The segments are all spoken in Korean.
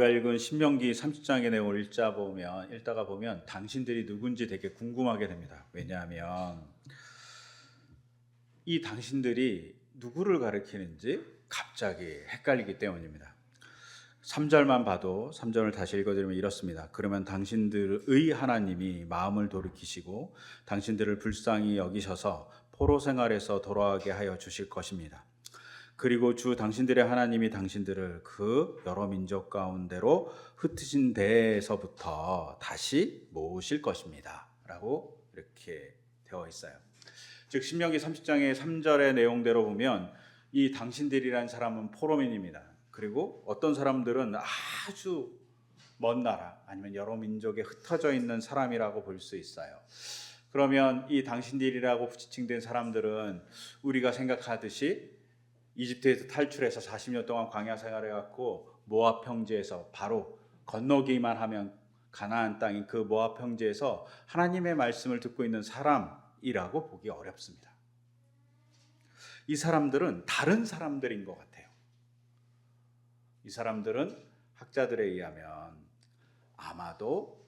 우리가 읽은 신명기 30장의 내용을 읽다가 보면 당신들이 누군지 되게 궁금하게 됩니다. 왜냐하면 이 당신들이 누구를 가리키는지 갑자기 헷갈리기 때문입니다. 3절만 봐도 3절을 다시 읽어드리면 이렇습니다. 그러면 당신들의 하나님이 마음을 돌이키시고 당신들을 불쌍히 여기셔서 포로 생활에서 돌아가게 하여 주실 것입니다. 그리고 주 당신들의 하나님이 당신들을 그 여러 민족 가운데로 흩으신 데에서부터 다시 모으실 것입니다. 라고 이렇게 되어 있어요. 즉 신명기 30장의 3절의 내용대로 보면 이 당신들이란 사람은 포로민입니다. 그리고 어떤 사람들은 아주 먼 나라 아니면 여러 민족에 흩어져 있는 사람이라고 볼 수 있어요. 그러면 이 당신들이라고 지칭된 사람들은 우리가 생각하듯이 이집트에서 탈출해서 40년 동안 광야 생활해갖고 모압 평지에서 바로 건너기만 하면 가나안 땅인 그 모압 평지에서 하나님의 말씀을 듣고 있는 사람이라고 보기 어렵습니다. 이 사람들은 다른 사람들인 것 같아요. 이 사람들은 학자들에 의하면 아마도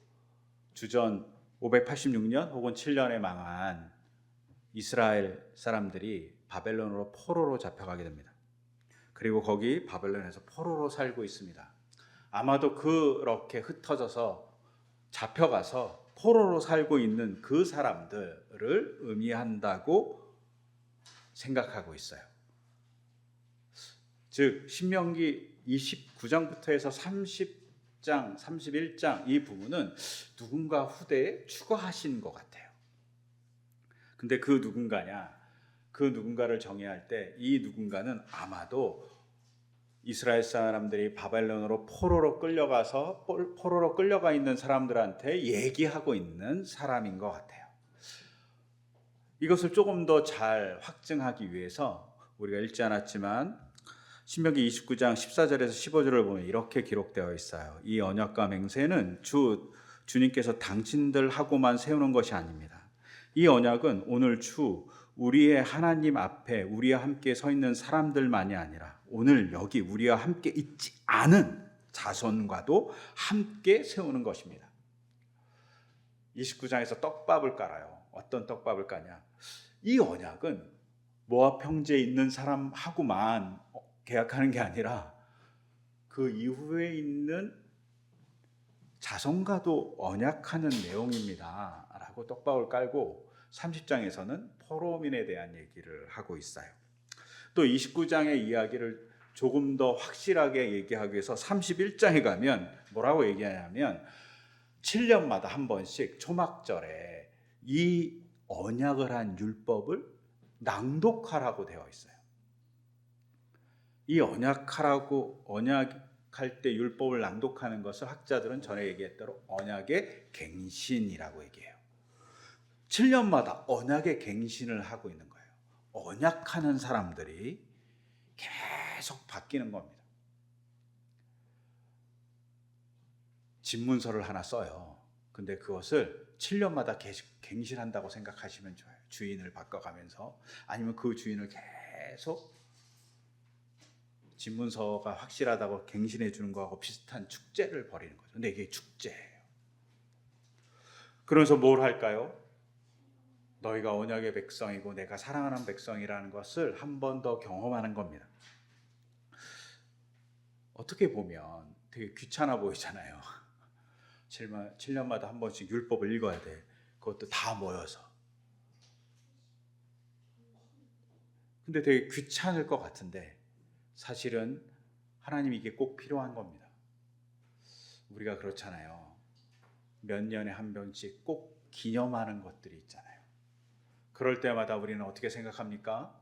주전 586년 혹은 7년에 망한 이스라엘 사람들이 바벨론으로 포로로 잡혀가게 됩니다. 그리고 거기 바벨론에서 포로로 살고 있습니다. 아마도 그렇게 흩어져서 잡혀가서 포로로 살고 있는 그 사람들을 의미한다고 생각하고 있어요. 즉 신명기 29장부터 해서 30장, 31장 이 부분은 누군가 후대에 추가하신 것 같아요. 근데 그 누군가냐? 그 누군가를 정의할 때 이 누군가는 아마도 이스라엘 사람들이 바벨론으로 포로로 끌려가 있는 사람들한테 얘기하고 있는 사람인 것 같아요. 이것을 조금 더 잘 확증하기 위해서 우리가 읽지 않았지만 신명기 29장 14절에서 15절을 보면 이렇게 기록되어 있어요. 이 언약과 맹세는 주님께서 당신들하고만 세우는 것이 아닙니다. 이 언약은 오늘 우리의 하나님 앞에 우리와 함께 서 있는 사람들만이 아니라 오늘 여기 우리와 함께 있지 않은 자손과도 함께 세우는 것입니다. 29장에서 떡밥을 깔아요. 어떤 떡밥을 까냐? 이 언약은 모압 평지에 있는 사람하고만 계약하는 게 아니라 그 이후에 있는 자손과도 언약하는 내용입니다. 라고 떡밥을 깔고 30장에서는 포로민에 대한 얘기를 하고 있어요. 또 29장의 이야기를 조금 더 확실하게 얘기하기 위해서 31장에 가면 뭐라고 얘기하냐면 7년마다 한 번씩 초막절에 이 언약을 한 율법을 낭독하라고 되어 있어요. 이 언약할 때 율법을 낭독하는 것을 학자들은 전에 얘기했대로 언약의 갱신이라고 얘기해요. 7년마다 언약의 갱신을 하고 있는 거예요. 언약하는 사람들이 계속 바뀌는 겁니다. 집문서를 하나 써요. 근데 그것을 7년마다 계속 갱신한다고 생각하시면 좋아요. 주인을 바꿔가면서 아니면 그 주인을 계속 집문서가 확실하다고 갱신해 주는 거하고 비슷한 축제를 벌이는 거죠. 근데 이게 축제예요. 그러면서 뭘 할까요? 너희가 언약의 백성이고 내가 사랑하는 백성이라는 것을 한 번 더 경험하는 겁니다. 어떻게 보면 되게 귀찮아 보이잖아요. 7년마다 한 번씩 율법을 읽어야 돼. 그것도 다 모여서. 근데 되게 귀찮을 것 같은데 사실은 하나님이 이게 꼭 필요한 겁니다. 우리가 그렇잖아요. 몇 년에 한 번씩 꼭 기념하는 것들이 있잖아요. 그럴 때마다 우리는 어떻게 생각합니까?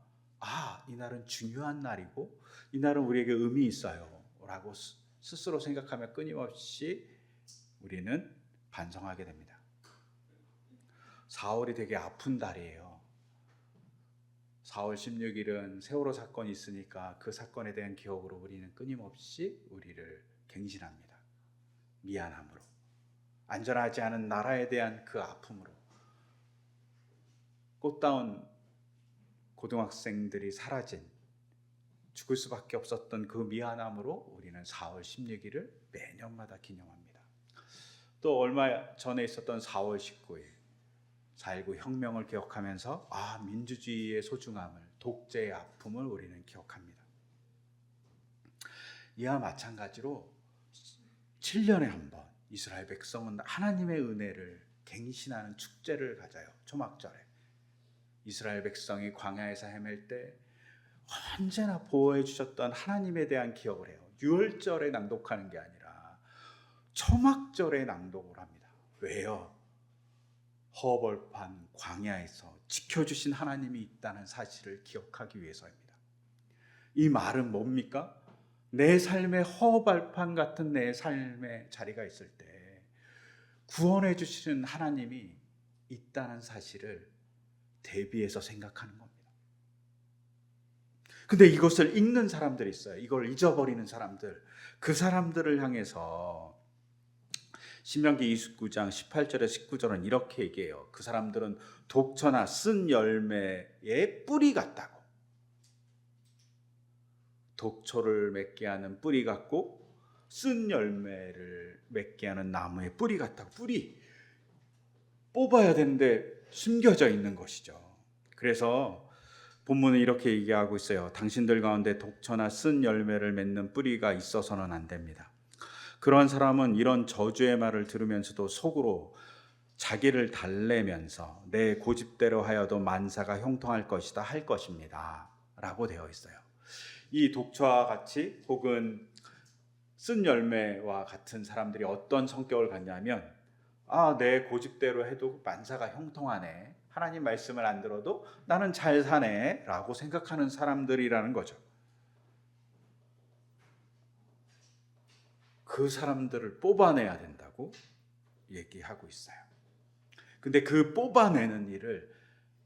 이날은 중요한 날이고 이 날은 우리에게 의미 있어요 라고 스스로 생각하며 끊임없이 우리는 반성하게 됩니다. 4월이 되게 아픈 달이에요. 4월 16일은 세월호 사건이 있으니까 그 사건에 대한 기억으로 우리는 끊임없이 우리를 갱신합니다. 미안함으로, 안전하지 않은 나라에 대한 그 아픔으로, 꽃다운 고등학생들이 사라진 죽을 수밖에 없었던 그 미안함으로 우리는 4월 16일을 매년마다 기념합니다. 또 얼마 전에 있었던 4월 19일 4.19 혁명을 기억하면서 민주주의의 소중함을, 독재의 아픔을 우리는 기억합니다. 이와 마찬가지로 7년에 한 번 이스라엘 백성은 하나님의 은혜를 갱신하는 축제를 가져요. 초막절에 이스라엘 백성이 광야에서 헤맬 때 언제나 보호해 주셨던 하나님에 대한 기억을 해요. 유월절에 낭독하는 게 아니라 초막절에 낭독을 합니다. 왜요? 허벌판 광야에서 지켜주신 하나님이 있다는 사실을 기억하기 위해서입니다. 이 말은 뭡니까? 내 삶의 허벌판 같은 내 삶의 자리가 있을 때 구원해 주시는 하나님이 있다는 사실을 대비해서 생각하는 겁니다. 근데 이것을 읽는 사람들이 있어요. 이걸 잊어버리는 사람들. 그 사람들을 향해서 신명기 29장 18절에서 19절은 이렇게 얘기해요. 그 사람들은 독처나 쓴 열매의 뿌리 같다고. 독초를 맺게 하는 뿌리 같고 쓴 열매를 맺게 하는 나무의 뿌리 같다고. 뿌리 뽑아야 되는데 숨겨져 있는 것이죠. 그래서 본문은 이렇게 얘기하고 있어요. 당신들 가운데 독처나 쓴 열매를 맺는 뿌리가 있어서는 안 됩니다. 그런 사람은 이런 저주의 말을 들으면서도 속으로 자기를 달래면서 내 고집대로 하여도 만사가 형통할 것이다 할 것입니다 라고 되어 있어요. 이 독처와 같이 혹은 쓴 열매와 같은 사람들이 어떤 성격을 갖냐면 내 고집대로 해도 만사가 형통하네, 하나님 말씀을 안 들어도 나는 잘 사네 라고 생각하는 사람들이라는 거죠. 그 사람들을 뽑아내야 된다고 얘기하고 있어요. 근데 그 뽑아내는 일을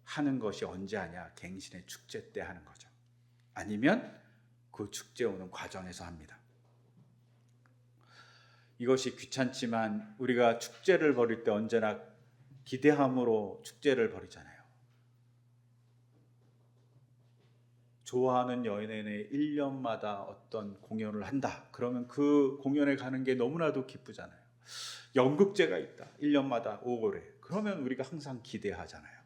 하는 것이 언제 하냐? 갱신의 축제 때 하는 거죠. 아니면 그 축제 오는 과정에서 합니다. 이것이 귀찮지만 우리가 축제를 벌일 때 언제나 기대함으로 축제를 벌이잖아요. 좋아하는 연예인의 1년마다 어떤 공연을 한다. 그러면 그 공연에 가는 게 너무나도 기쁘잖아요. 연극제가 있다. 1년마다 5월에. 그러면 우리가 항상 기대하잖아요.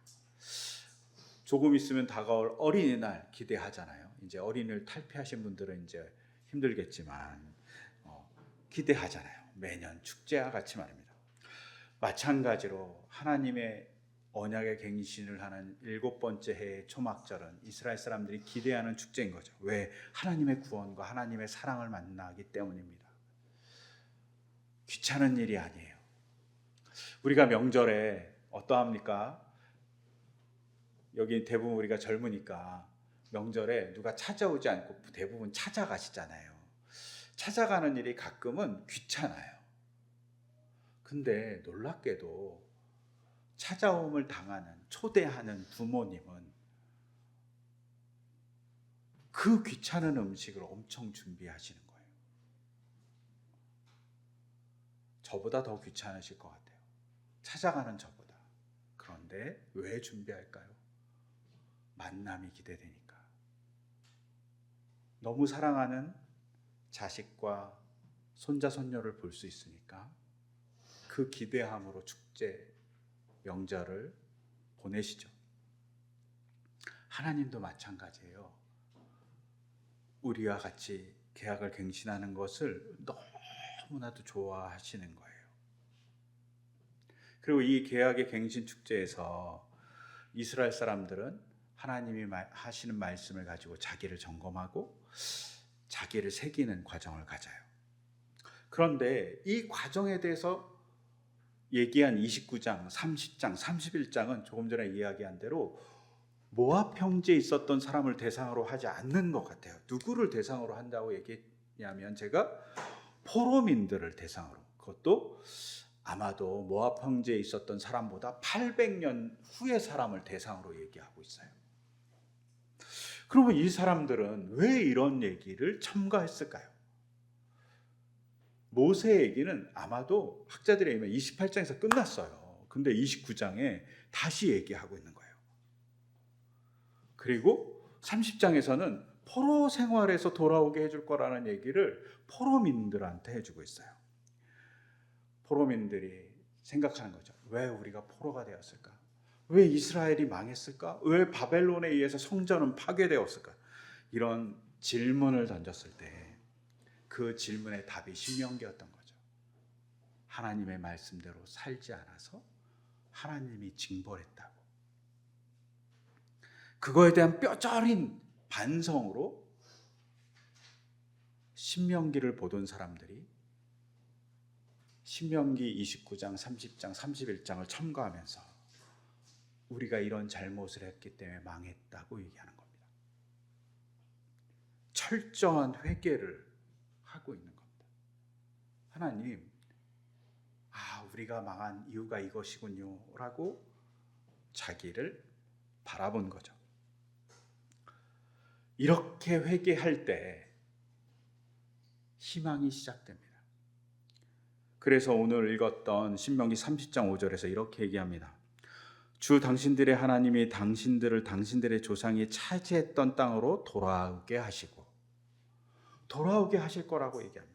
조금 있으면 다가올 어린이날 기대하잖아요. 이제 어린이를 탈피하신 분들은 이제 힘들겠지만 기대하잖아요. 매년 축제와 같이 말입니다. 마찬가지로 하나님의 언약의 갱신을 하는 7번째 해의 초막절은 이스라엘 사람들이 기대하는 축제인 거죠. 왜? 하나님의 구원과 하나님의 사랑을 만나기 때문입니다. 귀찮은 일이 아니에요. 우리가 명절에 어떠합니까? 여기 대부분 우리가 젊으니까 명절에 누가 찾아오지 않고 대부분 찾아가시잖아요. 찾아가는 일이 가끔은 귀찮아요. 근데 놀랍게도 찾아옴을 당하는, 초대하는 부모님은 그 귀찮은 음식을 엄청 준비하시는 거예요. 저보다 더 귀찮으실 것 같아요. 찾아가는 저보다. 그런데 왜 준비할까요? 만남이 기대되니까. 너무 사랑하는 자식과 손자, 손녀를 볼 수 있으니까 그 기대함으로 축제, 명절을 보내시죠. 하나님도 마찬가지예요. 우리와 같이 계약을 갱신하는 것을 너무나도 좋아하시는 거예요. 그리고 이 계약의 갱신 축제에서 이스라엘 사람들은 하나님이 하시는 말씀을 가지고 자기를 점검하고 자기를 새기는 과정을 가져요. 그런데 이 과정에 대해서 얘기한 29장, 30장, 31장은 조금 전에 이야기한 대로 모압 형제에 있었던 사람을 대상으로 하지 않는 것 같아요. 누구를 대상으로 한다고 얘기했냐면 제가 포로민들을 대상으로, 그것도 아마도 모압 형제에 있었던 사람보다 800년 후의 사람을 대상으로 얘기하고 있어요. 그러면 이 사람들은 왜 이런 얘기를 첨가했을까요? 모세 얘기는 아마도 학자들에 의하면 28장에서 끝났어요. 근데 29장에 다시 얘기하고 있는 거예요. 그리고 30장에서는 포로 생활에서 돌아오게 해줄 거라는 얘기를 포로민들한테 해주고 있어요. 포로민들이 생각하는 거죠. 왜 우리가 포로가 되었을까? 왜 이스라엘이 망했을까? 왜 바벨론에 의해서 성전은 파괴되었을까? 이런 질문을 던졌을 때 그 질문의 답이 신명기였던 거죠. 하나님의 말씀대로 살지 않아서 하나님이 징벌했다고. 그거에 대한 뼈저린 반성으로 신명기를 보던 사람들이 신명기 29장, 30장, 31장을 첨가하면서 우리가 이런 잘못을 했기 때문에 망했다고 얘기하는 겁니다. 철저한 회개를 하고 있는 겁니다. 하나님, 우리가 망한 이유가 이것이군요 라고 자기를 바라본 거죠. 이렇게 회개할 때 희망이 시작됩니다. 그래서 오늘 읽었던 신명기 30장 5절에서 이렇게 얘기합니다. 주 당신들의 하나님이 당신들을 당신들의 조상이 차지했던 땅으로 돌아오게 하시고, 돌아오게 하실 거라고 얘기합니다.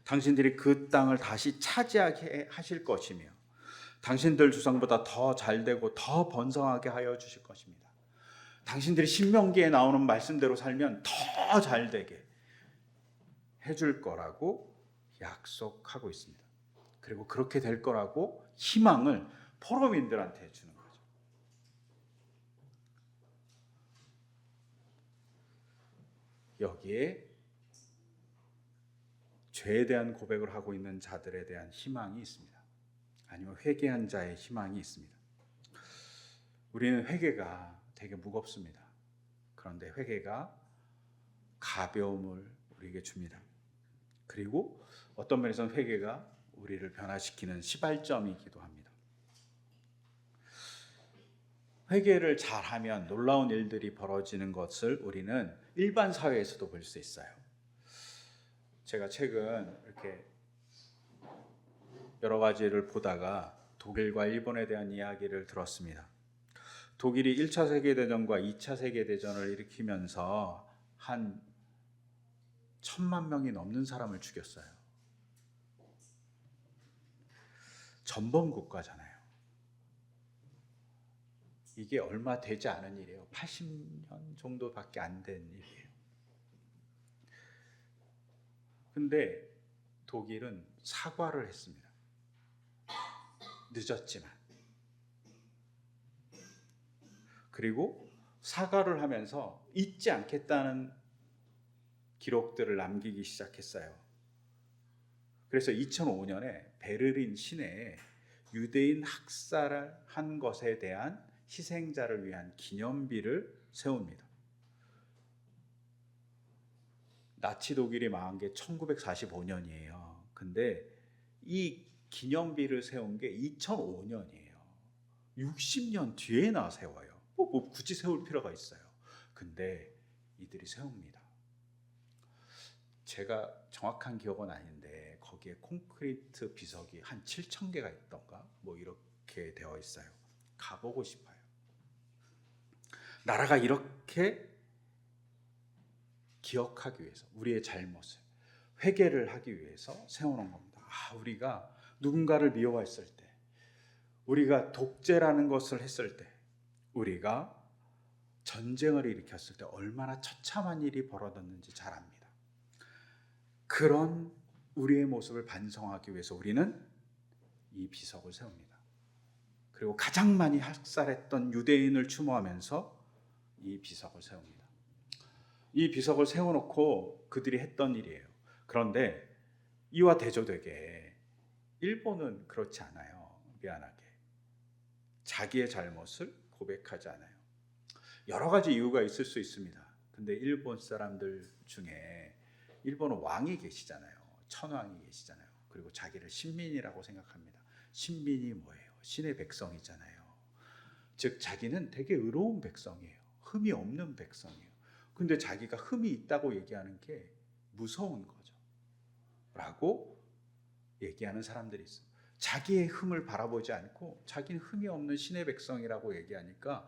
당신들이 그 땅을 다시 차지하게 하실 것이며 당신들 조상보다 더 잘되고 더 번성하게 하여 주실 것입니다. 당신들이 신명기에 나오는 말씀대로 살면 더 잘되게 해줄 거라고 약속하고 있습니다. 그리고 그렇게 될 거라고 희망을 포로민들한테 주는 거죠. 여기에 죄에 대한 고백을 하고 있는 자들에 대한 희망이 있습니다. 아니면 회개한 자의 희망이 있습니다. 우리는 회개가 되게 무겁습니다. 그런데 회개가 가벼움을 우리에게 줍니다. 그리고 어떤 면에서는 회개가 우리를 변화시키는 시발점이기도 합니다. 회개를 잘하면 놀라운 일들이 벌어지는 것을 우리는 일반 사회에서도 볼 수 있어요. 제가 최근 이렇게 여러 가지를 보다가 독일과 일본에 대한 이야기를 들었습니다. 독일이 1차 세계대전과 2차 세계대전을 일으키면서 한 1,000만 명이 넘는 사람을 죽였어요. 전범 국가잖아요. 이게 얼마 되지 않은 일이에요. 80년 정도밖에 안 된 일이에요. 근데 독일은 사과를 했습니다. 늦었지만. 그리고 사과를 하면서 잊지 않겠다는 기록들을 남기기 시작했어요. 그래서 2005년에 베를린 시내에 유대인 학살한 것에 대한 희생자를 위한 기념비를 세웁니다. 나치 독일이 망한 게 1945년이에요. 근데 이 기념비를 세운 게 2005년이에요. 60년 뒤에나 세워요. 뭐 굳이 세울 필요가 있어요. 근데 이들이 세웁니다. 제가 정확한 기억은 아닌데 거기에 콘크리트 비석이 한 7,000개가 있던가 뭐 이렇게 되어 있어요. 가보고 싶어요. 나라가 이렇게 기억하기 위해서 우리의 잘못을 회개를 하기 위해서 세워놓은 겁니다. 우리가 누군가를 미워했을 때, 우리가 독재라는 것을 했을 때, 우리가 전쟁을 일으켰을 때 얼마나 처참한 일이 벌어졌는지 잘 압니다. 그런 우리의 모습을 반성하기 위해서 우리는 이 비석을 세웁니다. 그리고 가장 많이 학살했던 유대인을 추모하면서 이 비석을 세웁니다. 이 비석을 세워놓고 그들이 했던 일이에요. 그런데 이와 대조되게 일본은 그렇지 않아요. 미안하게. 자기의 잘못을 고백하지 않아요. 여러 가지 이유가 있을 수 있습니다. 근데 일본 사람들 중에 일본은 왕이 계시잖아요. 천황이 계시잖아요. 그리고 자기를 신민이라고 생각합니다. 신민이 뭐예요? 신의 백성이잖아요. 즉 자기는 되게 의로운 백성이에요. 흠이 없는 백성이에요. 근데 자기가 흠이 있다고 얘기하는 게 무서운 거죠. 라고 얘기하는 사람들이 있어요. 자기의 흠을 바라보지 않고 자기는 흠이 없는 신의 백성이라고 얘기하니까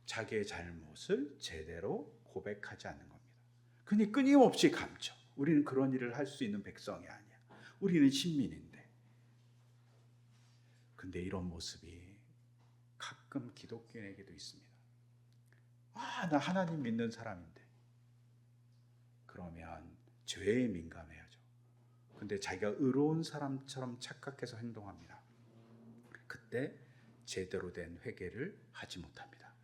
자기의 잘못을 제대로 고백하지 않는 겁니다. 그니 끊임없이 감춰. 우리는 그런 일을 할 수 있는 백성이 아니야. 우리는 신민인데. 근데 이런 모습이 가끔 기독교인에게도 있습니다. 나 하나님 믿는 사람인데. 그러면 죄에 민감해야죠. 근데 자기가 의로운 사람처럼 착각해서 행동합니다. 그때 제대로 된 회개를 하지 못합니다.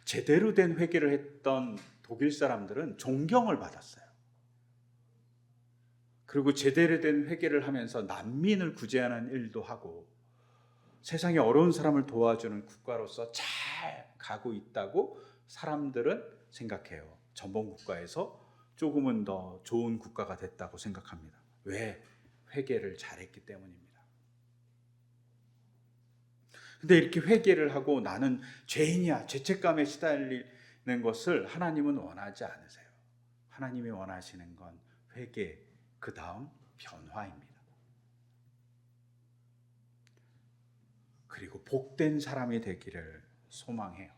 제대로 된 회개를 했던 독일 사람들은 존경을 받았어요. 그리고 제대로 된 회개를 하면서 난민을 구제하는 일도 하고 세상에 어려운 사람을 도와주는 국가로서 잘 가고 있다고 사람들은 생각해요. 전범 국가에서 조금은 더 좋은 국가가 됐다고 생각합니다. 왜? 회개를 잘했기 때문입니다. 근데 이렇게 회개를 하고 나는 죄인이야, 죄책감에 시달리는 것을 하나님은 원하지 않으세요. 하나님이 원하시는 건 회개, 그 다음 변화입니다. 그리고 복된 사람이 되기를 소망해요.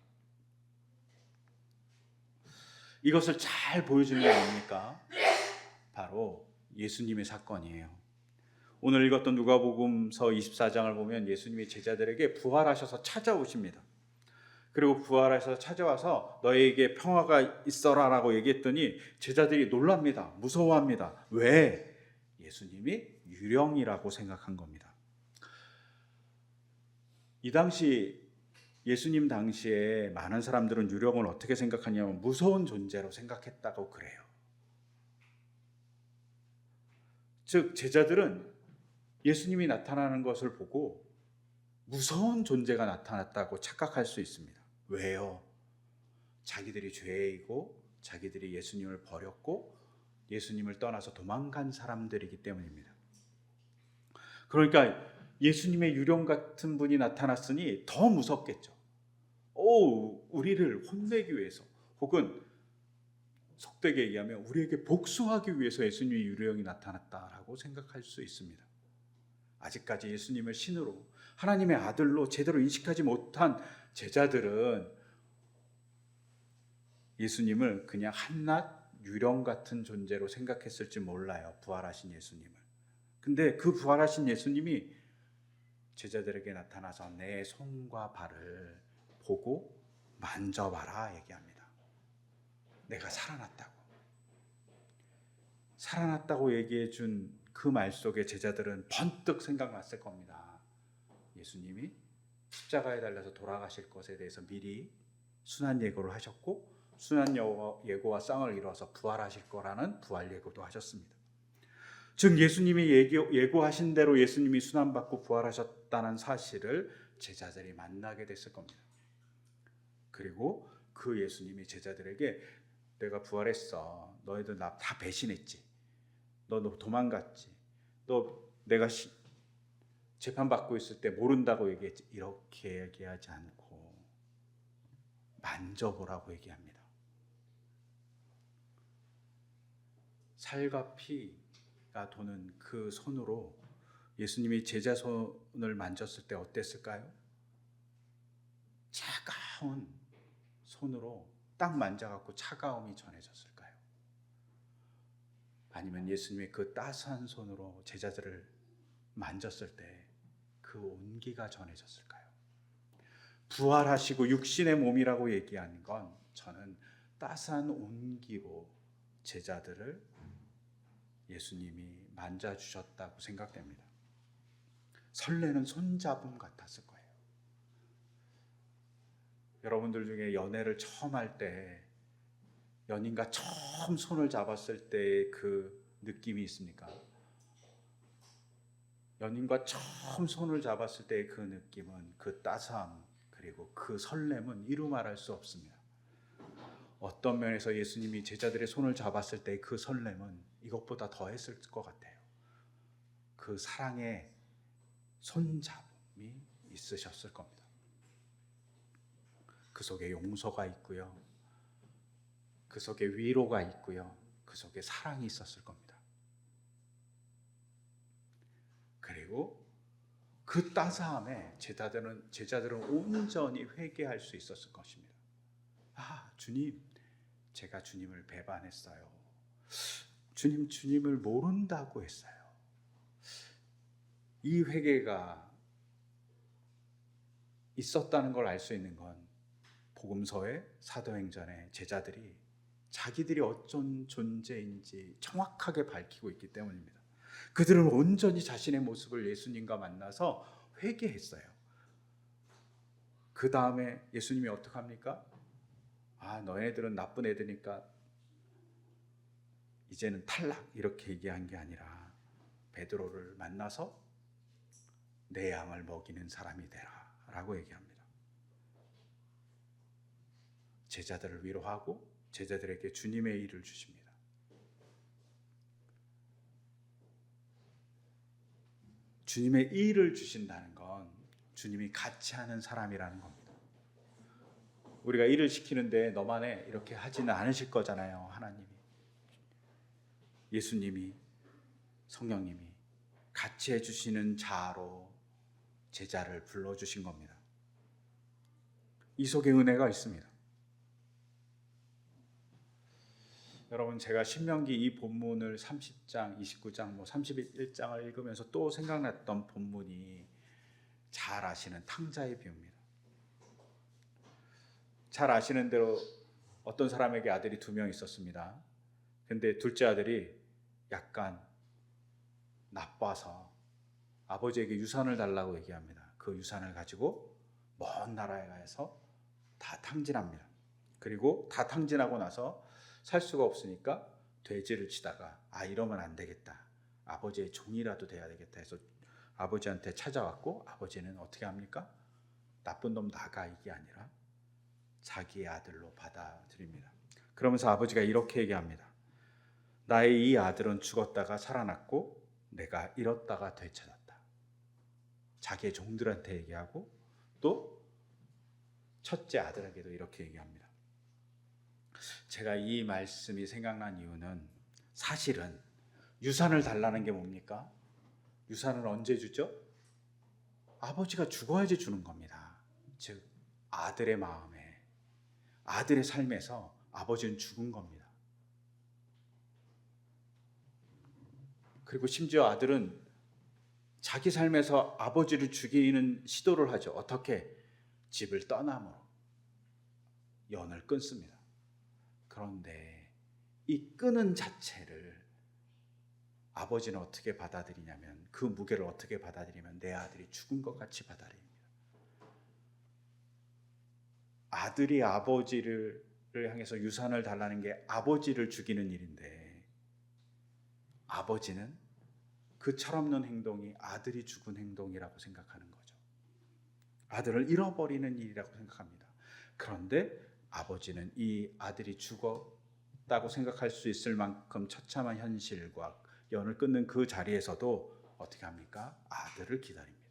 이것을 잘 보여주는 게 뭡니까? 바로 예수님의 사건이에요. 오늘 읽었던 누가복음서 24장을 보면 예수님이 제자들에게 부활하셔서 찾아오십니다. 그리고 부활해서 찾아와서 너희에게 평화가 있어라라고 얘기했더니 제자들이 놀랍니다. 무서워합니다. 왜? 예수님이 유령이라고 생각한 겁니다. 이 당시 예수님 당시에 많은 사람들은 유령을 어떻게 생각하냐면 무서운 존재로 생각했다고 그래요. 즉 제자들은 예수님이 나타나는 것을 보고 무서운 존재가 나타났다고 착각할 수 있습니다. 왜요? 자기들이 죄이고 자기들이 예수님을 버렸고 예수님을 떠나서 도망간 사람들이기 때문입니다. 그러니까 예수님의 유령 같은 분이 나타났으니 더 무섭겠죠. 우리를 혼내기 위해서 혹은 속되게 얘기하면 우리에게 복수하기 위해서 예수님의 유령이 나타났다라고 생각할 수 있습니다. 아직까지 예수님을 신으로 하나님의 아들로 제대로 인식하지 못한 제자들은 예수님을 그냥 한낱 유령 같은 존재로 생각했을지 몰라요. 부활하신 예수님을. 근데 그 부활하신 예수님이 제자들에게 나타나서 내 손과 발을 보고 만져봐라 얘기합니다. 내가 살아났다고. 살아났다고 얘기해 준 그 말 속에 제자들은 번뜩 생각났을 겁니다. 예수님이 십자가에 달려서 돌아가실 것에 대해서 미리 순환 예고를 하셨고 순환 예고와 쌍을 이루어서 부활하실 거라는 부활 예고도 하셨습니다. 즉 예수님이 예고하신 대로 예수님이 순환받고 부활하셨다는 사실을 제자들이 만나게 됐을 겁니다. 그리고 그 예수님이 제자들에게 내가 부활했어. 너희들 나 다 배신했지. 너 도망갔지. 너 내가 재판받고 있을 때 모른다고 얘기했지. 이렇게 얘기하지 않고 만져보라고 얘기합니다. 살과 피가 도는 그 손으로 예수님이 제자 손을 만졌을 때 어땠을까요? 차가운 손으로 딱 만져갖고 차가움이 전해졌을까요? 아니면 예수님의 그 따스한 손으로 제자들을 만졌을 때 그 온기가 전해졌을까요? 부활하시고 육신의 몸이라고 얘기하는 건 저는 따스한 온기로 제자들을 예수님이 만져주셨다고 생각됩니다. 설레는 손잡음 같았을 거예요. 여러분들 중에 연애를 처음 할 때 연인과 처음 손을 잡았을 때 그 느낌이 있습니까? 연인과 처음 손을 잡았을 때의 그 느낌은 그 따스함 그리고 그 설렘은 이루 말할 수 없습니다. 어떤 면에서 예수님이 제자들의 손을 잡았을 때의 그 설렘은 이것보다 더했을 것 같아요. 그 사랑의 손잡음이 있으셨을 겁니다. 그 속에 용서가 있고요. 그 속에 위로가 있고요. 그 속에 사랑이 있었을 겁니다. 그리고 그 따스함에 제자들은 온전히 회개할 수 있었을 것입니다. 주님, 제가 주님을 배반했어요. 주님을 모른다고 했어요. 이 회개가 있었다는 걸 알 수 있는 건 복음서의 사도행전의 제자들이 자기들이 어떤 존재인지 정확하게 밝히고 있기 때문입니다. 그들은 온전히 자신의 모습을 예수님과 만나서 회개했어요. 그 다음에 예수님이 어떻게 합니까? 너희들은 나쁜 애들이니까 이제는 탈락, 이렇게 얘기한 게 아니라 베드로를 만나서 내 양을 먹이는 사람이 되라 라고 얘기합니다. 제자들을 위로하고 제자들에게 주님의 일을 주십니다. 주님의 일을 주신다는 건 주님이 같이 하는 사람이라는 겁니다. 우리가 일을 시키는데 너만 해 이렇게 하지는 않으실 거잖아요. 하나님이, 예수님이, 성령님이 같이 해주시는 자로 제자를 불러주신 겁니다. 이 속에 은혜가 있습니다. 여러분, 제가 신명기 이 본문을 30장, 29장, 31장을 읽으면서 또 생각났던 본문이 잘 아시는 탕자의 비유입니다. 잘 아시는 대로 어떤 사람에게 아들이 2명 있었습니다. 근데 둘째 아들이 약간 나빠서 아버지에게 유산을 달라고 얘기합니다. 그 유산을 가지고 먼 나라에 가서 다 탕진합니다. 그리고 다 탕진하고 나서 살 수가 없으니까 돼지를 치다가 이러면 안 되겠다, 아버지의 종이라도 돼야 되겠다 해서 아버지한테 찾아왔고, 아버지는 어떻게 합니까? 나쁜 놈 나가, 이게 아니라 자기의 아들로 받아들입니다. 그러면서 아버지가 이렇게 얘기합니다. 나의 이 아들은 죽었다가 살아났고 내가 잃었다가 되찾았다. 자기의 종들한테 얘기하고 또 첫째 아들에게도 이렇게 얘기합니다. 제가 이 말씀이 생각난 이유는, 사실은 유산을 달라는 게 뭡니까? 유산을 언제 주죠? 아버지가 죽어야지 주는 겁니다. 즉 아들의 마음에, 아들의 삶에서 아버지는 죽은 겁니다. 그리고 심지어 아들은 자기 삶에서 아버지를 죽이는 시도를 하죠. 어떻게? 집을 떠남으로 연을 끊습니다. 그런데 이 끊은 자체를 아버지는 어떻게 받아들이냐면, 그 무게를 어떻게 받아들이면 내 아들이 죽은 것 같이 받아들입니다. 아들이 아버지를 향해서 유산을 달라는 게 아버지를 죽이는 일인데, 아버지는 그 철없는 행동이 아들이 죽은 행동이라고 생각하는 거죠. 아들을 잃어버리는 일이라고 생각합니다. 그런데 아버지는 이 아들이 죽었다고 생각할 수 있을 만큼 처참한 현실과 연을 끊는 그 자리에서도 어떻게 합니까? 아들을 기다립니다.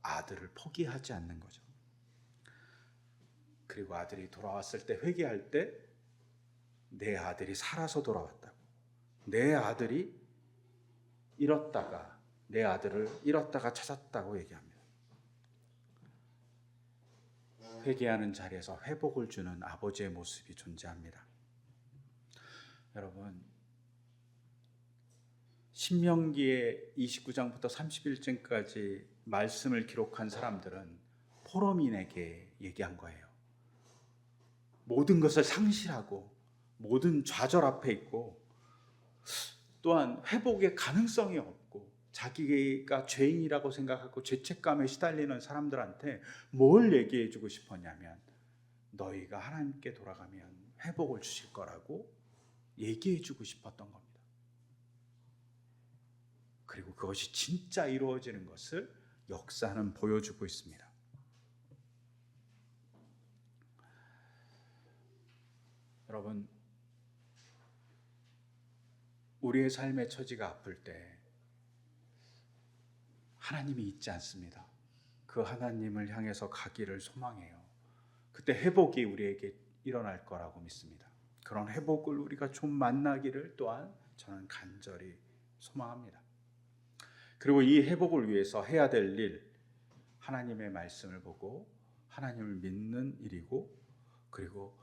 아들을 포기하지 않는 거죠. 그리고 아들이 돌아왔을 때 회개할 때 내 아들이 살아서 돌아왔다고, 내 아들이 내 아들을 잃었다가 찾았다고 얘기합니다. 회개하는 자리에서 회복을 주는 아버지의 모습이 존재합니다. 여러분, 신명기의 29장부터 31장까지 말씀을 기록한 사람들은 포로민에게 얘기한 거예요. 모든 것을 상실하고 모든 좌절 앞에 있고, 또한 회복의 가능성이 없고 자기가 죄인이라고 생각하고 죄책감에 시달리는 사람들한테 뭘 얘기해 주고 싶었냐면, 너희가 하나님께 돌아가면 회복을 주실 거라고 얘기해 주고 싶었던 겁니다. 그리고 그것이 진짜 이루어지는 것을 역사는 보여주고 있습니다. 여러분, 우리의 삶의 처지가 아플 때 하나님이 있지 않습니다. 그 하나님을 향해서 가기를 소망해요. 그때 회복이 우리에게 일어날 거라고 믿습니다. 그런 회복을 우리가 좀 만나기를 또한 저는 간절히 소망합니다. 그리고 이 회복을 위해서 해야 될 일, 하나님의 말씀을 보고 하나님을 믿는 일이고, 그리고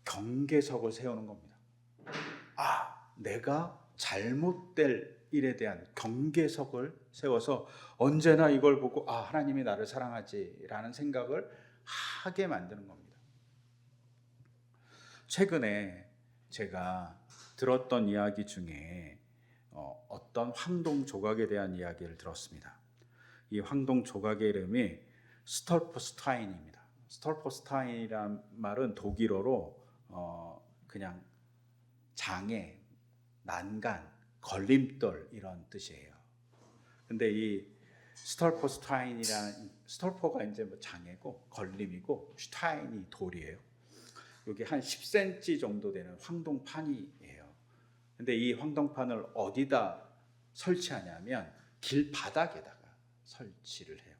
경계석을 세우는 겁니다. 내가 잘못될 일에 대한 경계석을 세워서 언제나 이걸 보고 하나님이 나를 사랑하지라는 생각을 하게 만드는 겁니다. 최근에 제가 들었던 이야기 중에 어떤 황동 조각에 대한 이야기를 들었습니다. 이 황동 조각의 이름이 스톨포스타인입니다. 스톨포스타인이란 말은 독일어로 그냥 장애, 난간, 걸림돌 이런 뜻이에요. 근데 이 스톨포스타인이라는 스톨포가 이제 뭐 장애고 걸림이고 슈타인이 돌이에요. 여기 한 10cm 정도 되는 황동판이에요. 근데 이 황동판을 어디다 설치하냐면 길 바닥에다가 설치를 해요.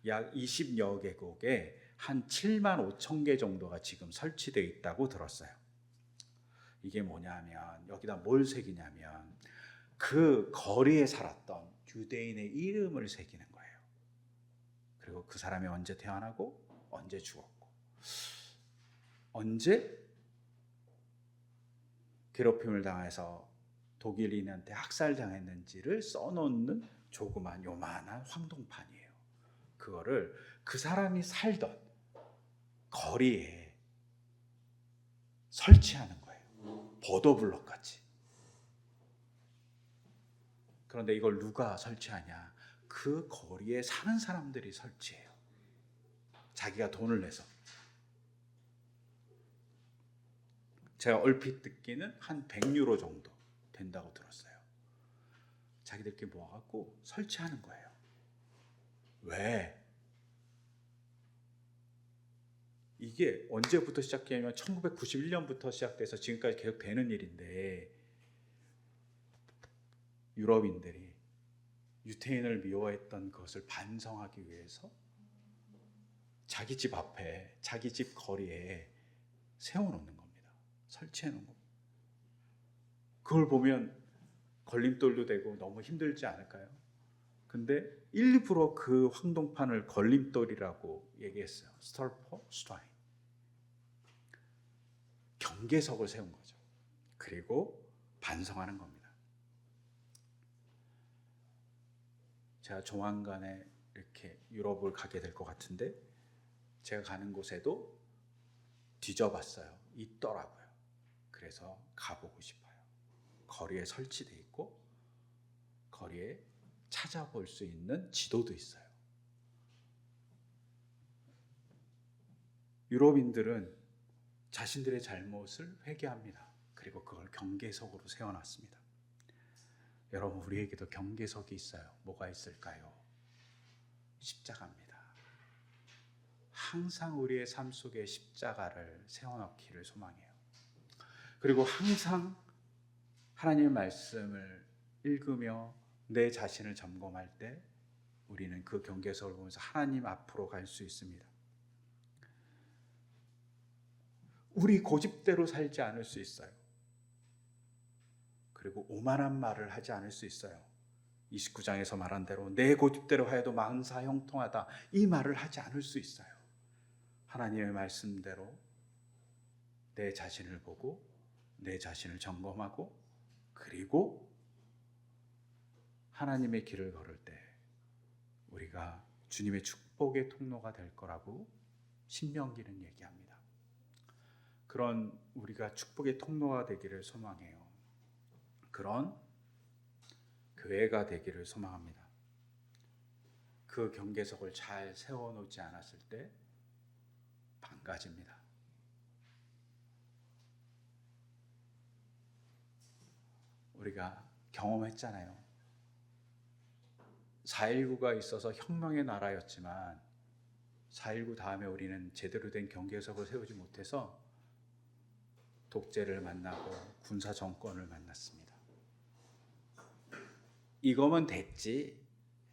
약 20여 개국에 한 7만 5천 개 정도가 지금 설치되어 있다고 들었어요. 이게 뭐냐면 여기다 뭘 새기냐면 그 거리에 살았던 유대인의 이름을 새기는 거예요. 그리고 그 사람이 언제 태어나고 언제 죽었고 언제 괴롭힘을 당해서 독일인한테 학살당했는지를 써놓는 조그만 요만한 황동판이에요. 그거를 그 사람이 살던 거리에 설치하는 거예요. 보도블록 같이. 그런데 이걸 누가 설치하냐? 그 거리에 사는 사람들이 설치해요. 자기가 돈을 내서. 제가 얼핏 듣기는 한 100유로 정도 된다고 들었어요. 자기들끼리 모아갖고 설치하는 거예요. 왜? 이게 언제부터 시작되냐면 1991년부터 시작돼서 지금까지 계속 되는 일인데 유럽인들이 유태인을 미워했던 것을 반성하기 위해서 자기 집 앞에, 자기 집 거리에 세워놓는 겁니다. 설치해놓은 겁니다. 그걸 보면 걸림돌도 되고 너무 힘들지 않을까요? 근데 일부러 그 황동판을 걸림돌이라고 얘기했어요. 스톨포스타인. 경계석을 세운 거죠. 그리고 반성하는 겁니다. 제가 조만간에 이렇게 유럽을 가게 될 것 같은데 제가 가는 곳에도 뒤져봤어요. 있더라고요. 그래서 가보고 싶어요. 거리에 설치되어 있고 거리에 찾아볼 수 있는 지도도 있어요. 유럽인들은 자신들의 잘못을 회개합니다. 그리고 그걸 경계석으로 세워놨습니다. 여러분, 우리에게도 경계석이 있어요. 뭐가 있을까요? 십자가입니다. 항상 우리의 삶 속에 십자가를 세워놓기를 소망해요. 그리고 항상 하나님의 말씀을 읽으며 내 자신을 점검할 때 우리는 그 경계석을 보면서 하나님 앞으로 갈 수 있습니다. 우리 고집대로 살지 않을 수 있어요. 그리고 오만한 말을 하지 않을 수 있어요. 29장에서 말한 대로 내 고집대로 하여도 만사 형통하다, 이 말을 하지 않을 수 있어요. 하나님의 말씀대로 내 자신을 보고 내 자신을 점검하고 그리고 하나님의 길을 걸을 때 우리가 주님의 축복의 통로가 될 거라고 신명기는 얘기합니다. 그런 우리가 축복의 통로가 되기를 소망해요. 그런 교회가 되기를 소망합니다. 그 경계석을 잘 세워놓지 않았을 때 망가집니다. 우리가 경험했잖아요. 4.19가 있어서 혁명의 나라였지만 4.19 다음에 우리는 제대로 된 경계석을 세우지 못해서 독재를 만나고 군사 정권을 만났습니다. 이거면 됐지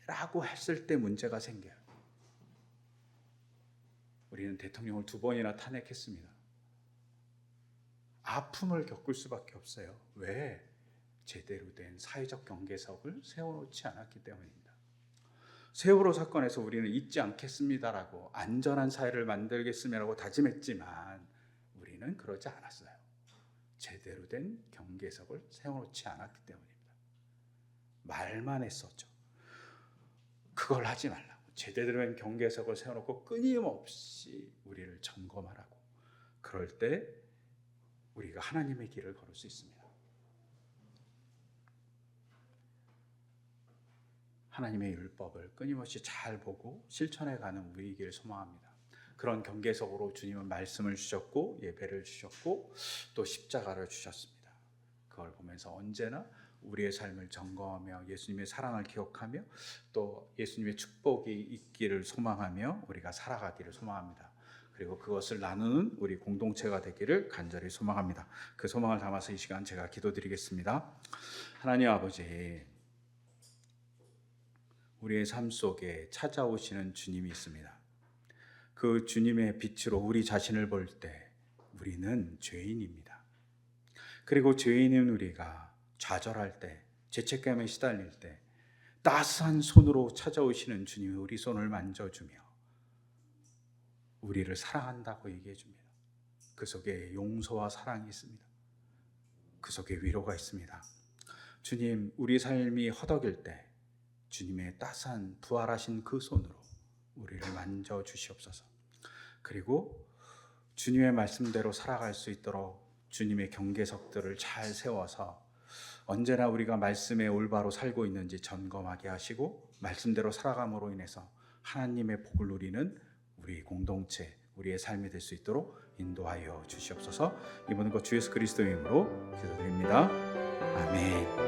라고 했을 때 문제가 생겨요. 우리는 대통령을 2번이나 탄핵했습니다. 아픔을 겪을 수밖에 없어요. 왜? 제대로 된 사회적 경계석을 세워놓지 않았기 때문입니다. 세월호 사건에서 우리는 잊지 않겠습니다라고 안전한 사회를 만들겠습니다라고 다짐했지만 우리는 그러지 않았어요. 제대로 된 경계석을 세워놓지 않았기 때문입니다. 말만 했었죠. 그걸 하지 말라고. 제대로 된 경계석을 세워놓고 끊임없이 우리를 점검하라고. 그럴 때 우리가 하나님의 길을 걸을 수 있습니다. 하나님의 율법을 끊임없이 잘 보고 실천해가는 우리이길 소망합니다. 그런 경계석으로 주님은 말씀을 주셨고 예배를 주셨고 또 십자가를 주셨습니다. 그걸 보면서 언제나 우리의 삶을 점검하며 예수님의 사랑을 기억하며 또 예수님의 축복이 있기를 소망하며 우리가 살아가기를 소망합니다. 그리고 그것을 나누는 우리 공동체가 되기를 간절히 소망합니다. 그 소망을 담아서 이 시간 제가 기도드리겠습니다. 하나님 아버지, 우리의 삶 속에 찾아오시는 주님이 있습니다. 그 주님의 빛으로 우리 자신을 볼 때 우리는 죄인입니다. 그리고 죄인인 우리가 좌절할 때, 죄책감에 시달릴 때 따스한 손으로 찾아오시는 주님이 우리 손을 만져주며 우리를 사랑한다고 얘기해 줍니다. 그 속에 용서와 사랑이 있습니다. 그 속에 위로가 있습니다. 주님, 우리 삶이 허덕일 때 주님의 따스한 부활하신 그 손으로 우리를 만져 주시옵소서. 그리고 주님의 말씀대로 살아갈 수 있도록 주님의 경계석들을 잘 세워서 언제나 우리가 말씀에 올바로 살고 있는지 점검하게 하시고 말씀대로 살아감으로 인해서 하나님의 복을 누리는 우리 공동체, 우리의 삶이 될 수 있도록 인도하여 주시옵소서. 이 모든 것 주 예수 그리스도의 이름으로 기도드립니다. 아멘.